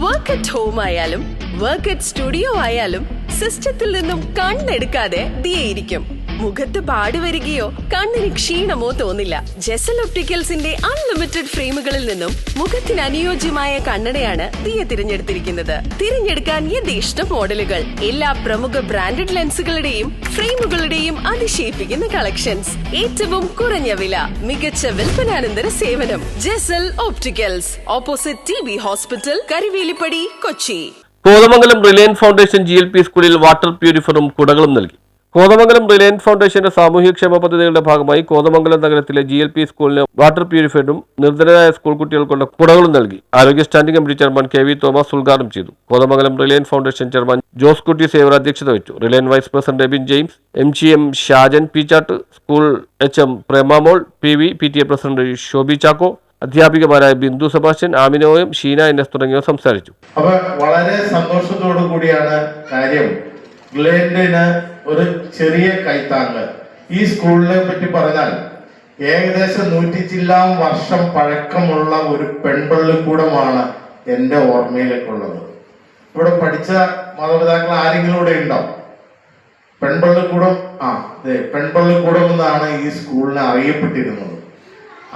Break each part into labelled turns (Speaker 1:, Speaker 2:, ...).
Speaker 1: Work at home ആയാലും work at studio ആയാലും സിസ്റ്റത്തിൽ നിന്നും കണ്ണെടുക്കാതെ ദിയയിരിക്കും. മുഖത്ത് പാടി വരികയോ കണ്ണിന് ക്ഷീണമോ തോന്നില്ല. ജെസൽ ഒപ്റ്റിക്കൽസിന്റെ അൺലിമിറ്റഡ് ഫ്രെയിമുകളിൽ നിന്നും മുഖത്തിന് അനുയോജ്യമായ കണ്ണടയാണ് ദിയ തിരഞ്ഞെടുത്തിരിക്കുന്നത്. തിരഞ്ഞെടുക്കാൻ യഥേഷ്ടം മോഡലുകൾ, എല്ലാ പ്രമുഖ ബ്രാൻഡഡ് ലെൻസുകളുടെയും ഫ്രെയിമുകളുടെയും അതിശയിപ്പിക്കുന്ന കളക്ഷൻസ്, ഏറ്റവും കുറഞ്ഞ വില, മികച്ച വിൽപ്പനാനന്തര സേവനം. Jesal opticals, opposite TB hospital, Karivelippady, Kochi.
Speaker 2: Kothamangalam Reliance foundation GLP സ്കൂളിൽ വാട്ടർ പ്യൂരിഫയറും കുടകളും നൽകി. കോതമംഗലം റിലയൻസ് ഫൗണ്ടേഷന്റെ സാമൂഹ്യക്ഷേമ പദ്ധതികളുടെ ഭാഗമായി കോതമംഗലം നഗരത്തിലെ GLP സ്കൂളിന് വാട്ടർ പ്യൂരിഫയറും നിർധനരായ സ്കൂൾ കുട്ടികൾക്കുള്ള കുടകളും നൽകി. ആരോഗ്യ standing committee chairman KV Thomas ഉദ്ഘാടനം ചെയ്തു. Kothamangalam Reliance Foundation chairman Jose Kutty Xavier അധ്യക്ഷത വഹിച്ചു. Reliance vice president Ebin James, MGM Shajan Peechatt, school HM Premamol, PV, PTA president Shobi Chacko, അധ്യാപികമാരായ ബിന്ദു സെബാസ്റ്റ്യൻ, ആമിനോയം, ഷീന NS തുടങ്ങിയവർ സംസാരിച്ചു.
Speaker 3: അപ്പൊ വളരെ സന്തോഷത്തോടു കൂടിയാണ് കാര്യം റിലയൻസിന് ഒരു ചെറിയ കൈത്താങ്ങ്. ഈ സ്കൂളിനെ പറ്റി പറഞ്ഞാൽ ഏകദേശം 100 ചില്ലാൻ വർഷം പഴക്കമുള്ള ഒരു പെൺപള്ളിക്കൂടമാണ് എൻ്റെ ഓർമ്മയിലേക്കുള്ളത്. ഇവിടെ പഠിച്ച മാതാപിതാക്കൾ ആരെങ്കിലും ഇവിടെ ഉണ്ടോ? പെൺപള്ളിക്കൂടം, പെൺപള്ളിക്കൂടം എന്നാണ് ഈ സ്കൂളിനെ അറിയപ്പെട്ടിരുന്നത്.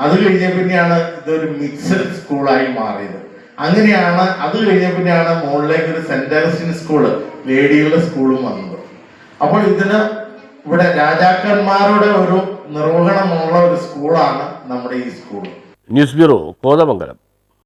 Speaker 3: അത് കഴിഞ്ഞ പിന്നെയാണ് ഇതൊരു മിക്സഡ് സ്കൂളായി മാറിയത്. അങ്ങനെയാണ് അത് കഴിഞ്ഞ പിന്നെയാണ് മുകളിലേക്ക് ഒരു സെന്റ് അഗസ്റ്റിൻ സ്കൂള്, ലേഡികളുടെ സ്കൂളും വന്നത്. അപ്പോൾ ഇതിന് ഇവിടെ രാജാക്കന്മാരുടെ ഒരു നിർവഹണമുള്ള ഒരു സ്കൂളാണ് നമ്മുടെ ഈ സ്കൂൾ.
Speaker 2: News bureau, Kothamangalam.